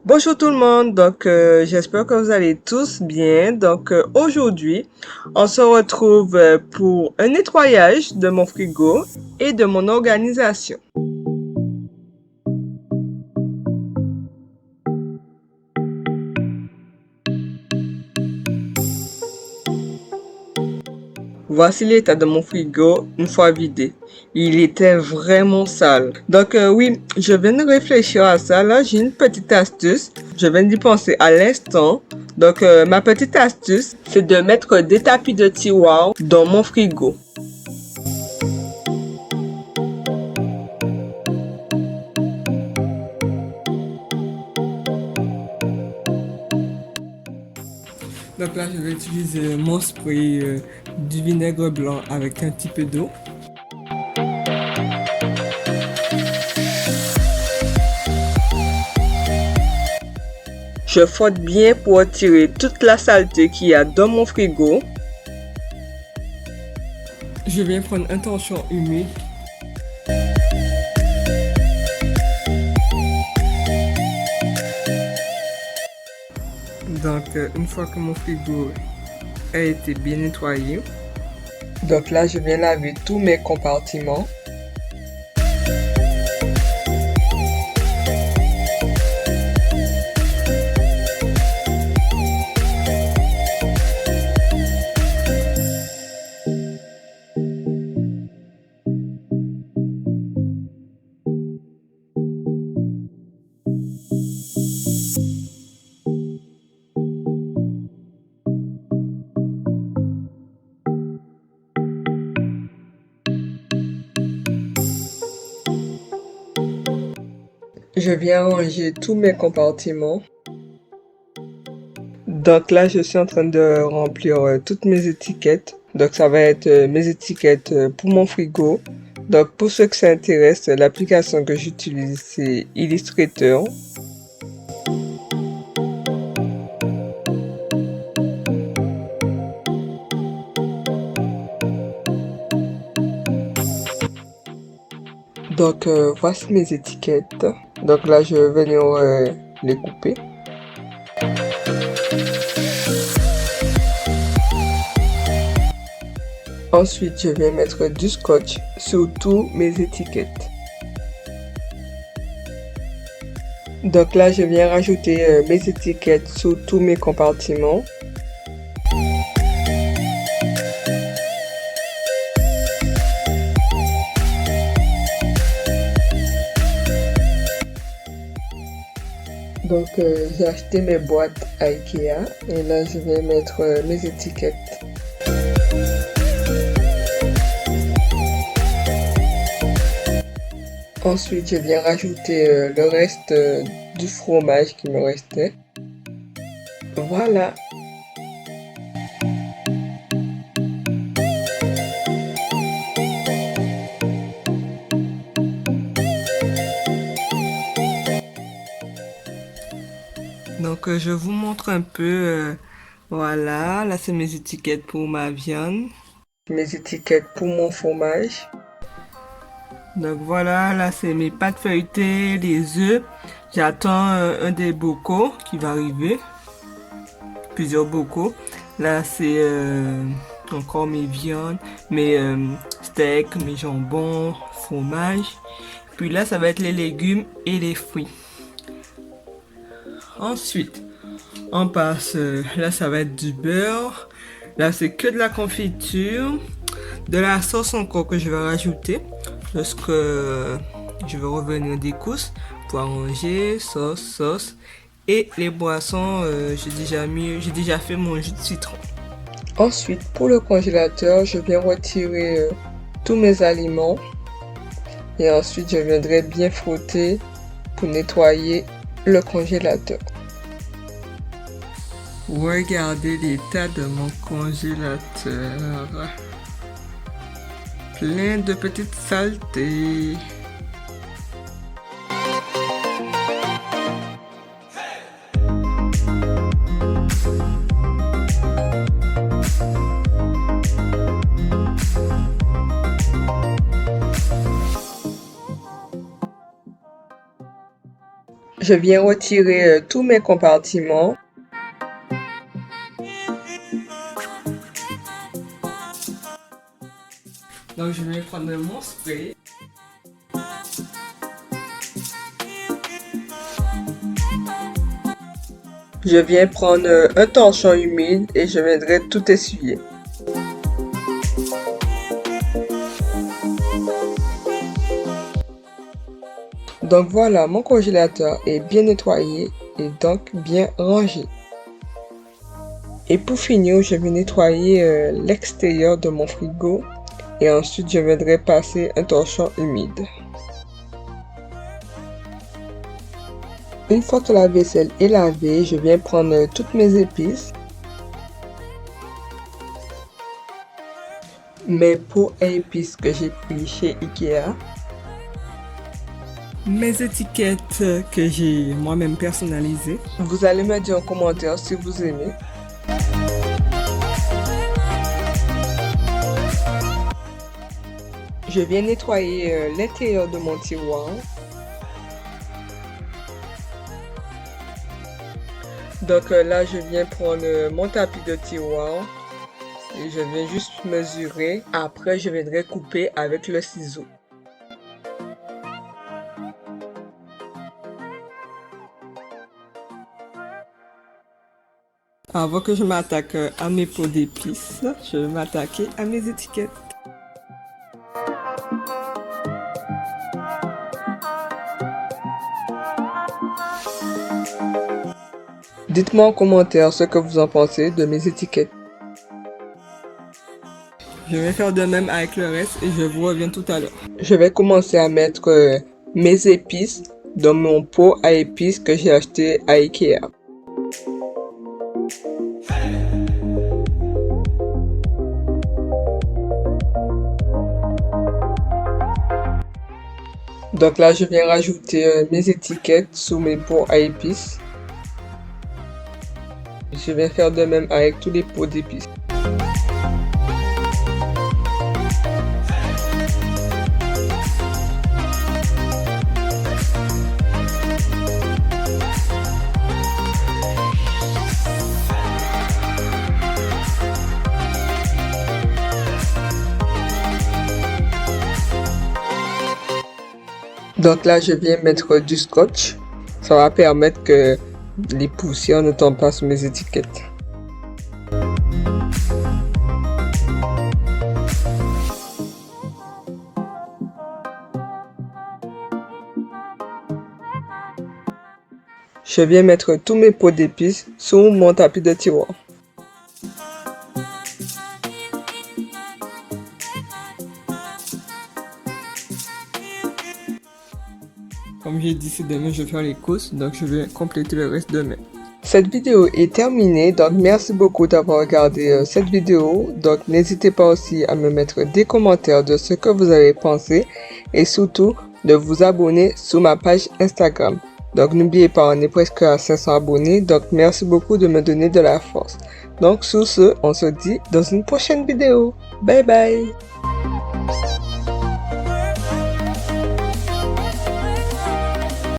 Bonjour tout le monde, j'espère que vous allez tous bien. Aujourd'hui, on se retrouve pour un nettoyage de mon frigo et de mon organisation. Voici l'état de mon frigo une fois vidé. Il était vraiment sale. Oui, je viens de réfléchir à ça. Là, j'ai une petite astuce. Je viens d'y penser à l'instant. Ma petite astuce, c'est de mettre des tapis de tiroir dans mon frigo. Donc là, je vais utiliser mon spray du vinaigre blanc avec un petit peu d'eau. Je frotte bien pour retirer toute la saleté qu'il y a dans mon frigo. Je viens prendre un torchon humide. Une fois que mon frigo a été bien nettoyé, là, je viens laver tous mes compartiments. Je viens ranger tous mes compartiments. Donc là, je suis en train de remplir toutes mes étiquettes. Donc ça va être mes étiquettes pour mon frigo. Donc pour ceux que ça intéresse, l'application que j'utilise, c'est Illustrator. Voici mes étiquettes. Donc là, je vais venir les couper. Ensuite, je vais mettre du scotch sur tous mes étiquettes. Donc là, je viens rajouter mes étiquettes sur tous mes compartiments. J'ai acheté mes boîtes à Ikea et là, je vais mettre mes étiquettes. Ensuite, je viens rajouter le reste du fromage qui me restait. Voilà. Je vous montre un peu. Voilà, là c'est mes étiquettes pour ma viande. Mes étiquettes pour mon fromage. Donc voilà, là c'est mes pâtes feuilletées, les œufs. J'attends un des bocaux qui va arriver. Plusieurs bocaux. Là c'est encore mes viandes, mes steaks, mes jambons, fromage. Puis là ça va être les légumes et les fruits. Ensuite, on passe, là ça va être du beurre. Là c'est que de la confiture. De la sauce encore que je vais rajouter lorsque je vais revenir des courses pour arranger sauce et les boissons. J'ai déjà fait mon jus de citron. Ensuite, pour le congélateur, je viens retirer tous mes aliments et ensuite je viendrai bien frotter pour nettoyer le congélateur. Regardez l'état de mon congélateur. Plein de petites saletés. Je viens retirer tous mes compartiments. Donc je vais prendre mon spray. Je viens prendre un torchon humide et je viendrai tout essuyer. Donc voilà, mon congélateur est bien nettoyé et donc bien rangé. Et pour finir, je vais nettoyer l'extérieur de mon frigo et ensuite je viendrai passer un torchon humide. Une fois que la vaisselle est lavée, je viens prendre toutes mes épices, mes pots à épices que j'ai pris chez Ikea, mes étiquettes que j'ai moi-même personnalisées. Vous allez me dire en commentaire si vous aimez. Je viens nettoyer l'intérieur de mon tiroir. Donc là, je viens prendre mon tapis de tiroir et je viens juste mesurer. Après, je viendrai couper avec le ciseau. Avant que je m'attaque à mes pots d'épices, je vais m'attaquer à mes étiquettes. Dites-moi en commentaire ce que vous en pensez de mes étiquettes. Je vais faire de même avec le reste et je vous reviens tout à l'heure. Je vais commencer à mettre mes épices dans mon pot à épices que j'ai acheté à Ikea. Donc là, je viens rajouter mes étiquettes sous mes pots à épices. Je vais faire de même avec tous les pots d'épices. Donc là, je viens mettre du scotch. Ça va permettre que les poussières ne tombent pas sur mes étiquettes. Je viens mettre tous mes pots d'épices sur mon tapis de tiroir. Comme j'ai dit, c'est demain je vais faire les courses, donc je vais compléter le reste demain. Cette vidéo est terminée, donc merci beaucoup d'avoir regardé cette vidéo. Donc n'hésitez pas aussi à me mettre des commentaires de ce que vous avez pensé et surtout de vous abonner sur ma page Instagram. Donc n'oubliez pas, on est presque à 500 abonnés, donc merci beaucoup de me donner de la force. Donc sur ce, on se dit dans une prochaine vidéo. Bye bye!